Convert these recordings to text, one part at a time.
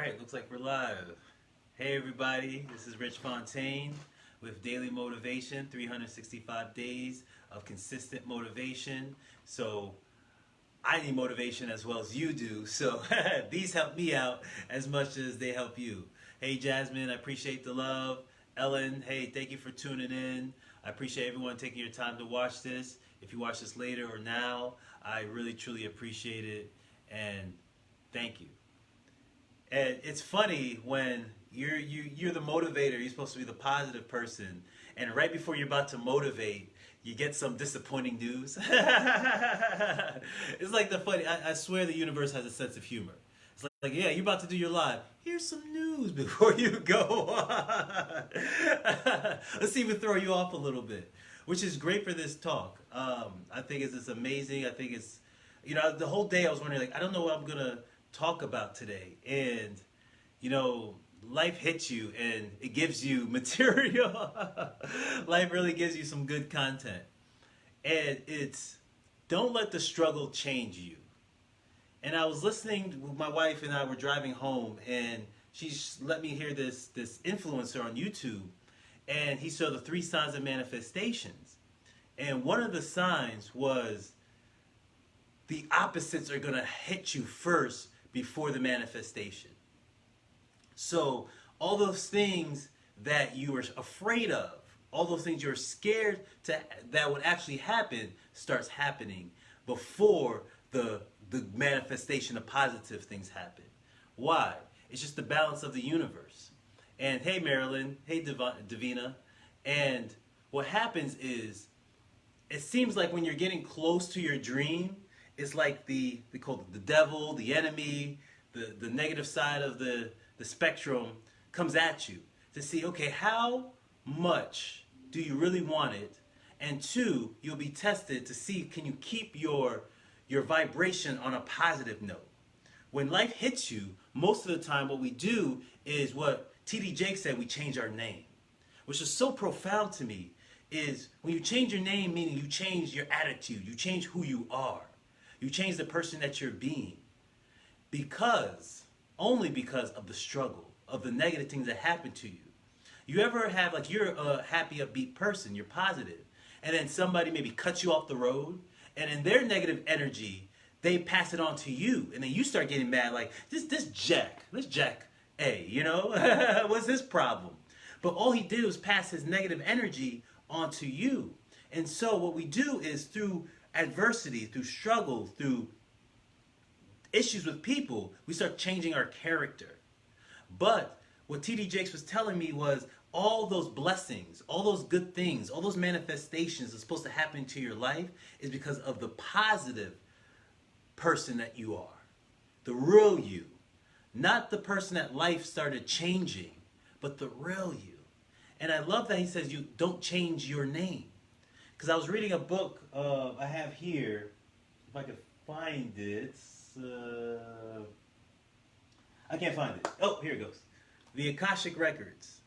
Alright, looks like we're live. Hey everybody, this is Rich Fontaine with Daily Motivation, 365 days of consistent motivation. So I need motivation as well as you do, so these help me out as much as they help you. Hey Jasmine, I appreciate the love. Ellen, hey, thank you for tuning in. I appreciate everyone taking your time to watch this. If you watch this later or now, I really truly appreciate it, and thank you. And it's funny when you're the motivator. You're supposed to be the positive person, and right before you're about to motivate, you get some disappointing news. It's like the funny. I swear the universe has a sense of humor. It's like yeah, you're about to do your live. Here's some news before you go. Let's even throw you off a little bit, which is great for this talk. I think it's amazing. I think it's the whole day I was wondering like I don't know what I'm gonna talk about today, and life hits you and it gives you material. Life really gives you some good content, and it's don't let the struggle change you. And I was listening, my wife and I were driving home, and she's let me hear this influencer on YouTube, and he showed the 3 signs of manifestations, and one of the signs was the opposites are going to hit you first before the manifestation. So all those things that you were afraid of, all those things you're scared that would actually happen, starts happening before the manifestation of positive things happen. Why? It's just the balance of the universe. And hey Marilyn, hey Davina, and what happens is it seems like when you're getting close to your dream, it's like we call it the devil, the enemy, the negative side of the spectrum comes at you to see, okay, how much do you really want it? And 2, you'll be tested to see, can you keep your vibration on a positive note? When life hits you, most of the time what we do is what T.D. Jakes said, we change our name. Which is so profound to me, is when you change your name, meaning you change your attitude, you change who you are. You change the person that you're being. Only because of the struggle, of the negative things that happen to you. You ever have, like, you're a happy, upbeat person, you're positive, and then somebody maybe cuts you off the road, and in their negative energy, they pass it on to you, and then you start getting mad, like, this Jack A, what's his problem? But all he did was pass his negative energy onto you. And so what we do is through adversity, through struggle, through issues with people, we start changing our character. But what T.D. Jakes was telling me was all those blessings, all those good things, all those manifestations that's supposed to happen to your life is because of the positive person that you are. The real you. Not the person that life started changing, but the real you. And I love that he says you don't change your name. Because I was reading a book I have here, if I could find it. I can't find it. Oh, here it goes. The Akashic Records.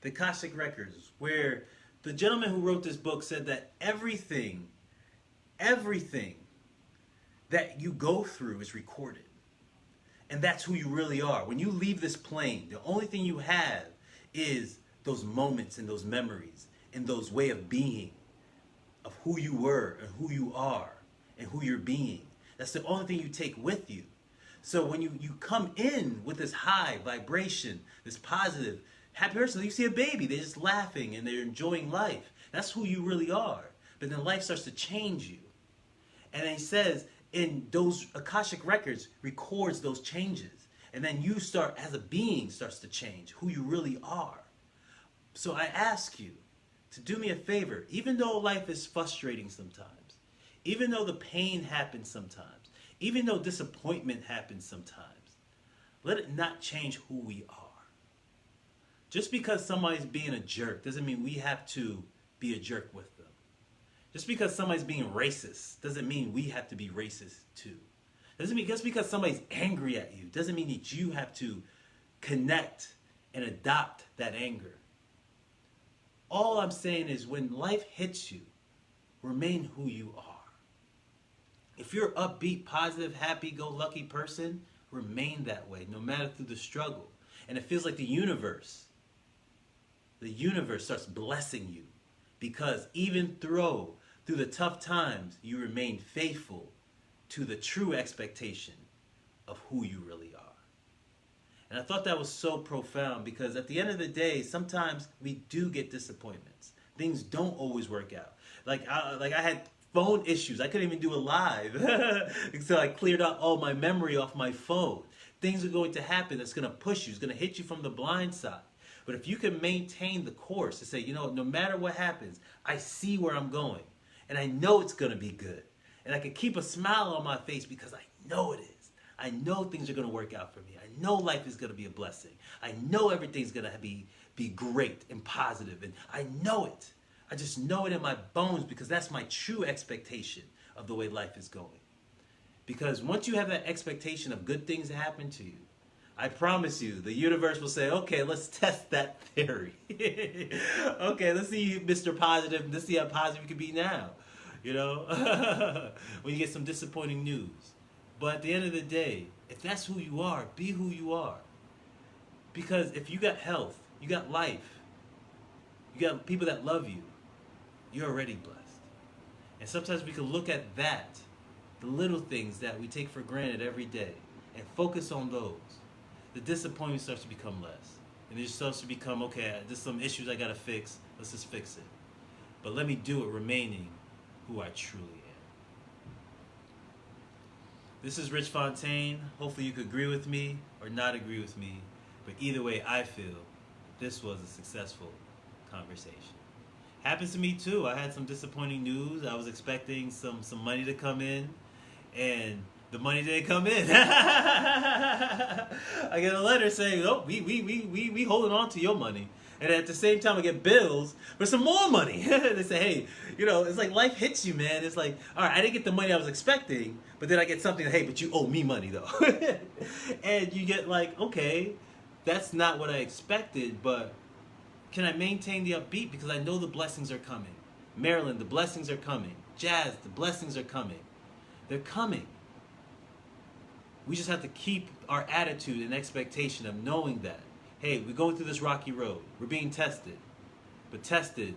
The Akashic Records, where the gentleman who wrote this book said that everything that you go through is recorded. And that's who you really are. When you leave this plane, the only thing you have is those moments and those memories and those way of being of who you were and who you are and who you're being. That's the only thing you take with you. So when you come in with this high vibration, this positive, happy person, you see a baby, they're just laughing and they're enjoying life. That's who you really are. But then life starts to change you. And then he says, in those Akashic Records, records those changes. And then you start, as a being, starts to change who you really are. So I ask you to do me a favor, even though life is frustrating sometimes, even though the pain happens sometimes, even though disappointment happens sometimes, let it not change who we are. Just because somebody's being a jerk doesn't mean we have to be a jerk with them. Just because somebody's being racist doesn't mean we have to be racist too. Doesn't mean just because somebody's angry at you doesn't mean that you have to connect and adopt that anger. All I'm saying is when life hits you, remain who you are. If you're an upbeat, positive, happy-go-lucky person, Remain that way, no matter through the struggle. And it feels like the universe starts blessing you because even through the tough times, you remain faithful to the true expectation of who you really are. And I thought that was so profound because at the end of the day, sometimes we do get disappointments. Things don't always work out. I had phone issues. I couldn't even do a live until I cleared out all my memory off my phone. Things are going to happen that's going to push you. It's going to hit you from the blind side. But if you can maintain the course to say, no matter what happens, I see where I'm going. And I know it's going to be good. And I can keep a smile on my face because I know it is. I know things are going to work out for me. I know life is going to be a blessing. I know everything's going to be great and positive. And I know it. I just know it in my bones because that's my true expectation of the way life is going. Because once you have that expectation of good things to happen to you, I promise you, the universe will say, okay, let's test that theory. Okay, let's see, Mr. Positive. Let's see how positive you can be now. When you get some disappointing news. But at the end of the day, if that's who you are, be who you are. Because if you got health, you got life, you got people that love you, you're already blessed. And sometimes we can look at that, the little things that we take for granted every day, and focus on those. The disappointment starts to become less. And it just starts to become, okay, there's some issues I got to fix, let's just fix it. But let me do it remaining who I truly am. This is Rich Fontaine. Hopefully you could agree with me or not agree with me. But either way, I feel this was a successful conversation. Happens to me too. I had some disappointing news. I was expecting some money to come in, and the money didn't come in. I get a letter saying, "Oh, we holding on to your money." And at the same time, I get bills for some more money. They say, hey, it's like life hits you, man. It's like, all right, I didn't get the money I was expecting, but then I get something, hey, but you owe me money, though. And you get like, okay, that's not what I expected, but can I maintain the upbeat? Because I know the blessings are coming. Maryland, the blessings are coming. Jazz, the blessings are coming. They're coming. We just have to keep our attitude and expectation of knowing that, hey, we're going through this rocky road. We're being tested, but tested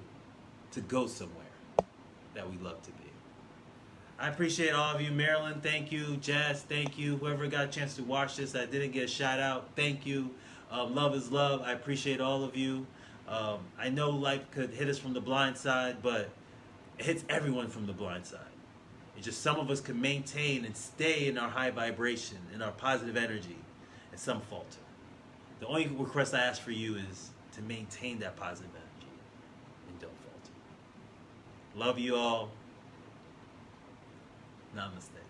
to go somewhere that we love to be. I appreciate all of you. Marilyn, thank you. Jazz, thank you. Whoever got a chance to watch this, I didn't get a shout out, thank you. Love is love. I appreciate all of you. I know life could hit us from the blind side, but it hits everyone from the blind side. It's just some of us can maintain and stay in our high vibration, in our positive energy, and some falter. The only request I ask for you is to maintain that positive energy and don't falter. Love you all. Namaste.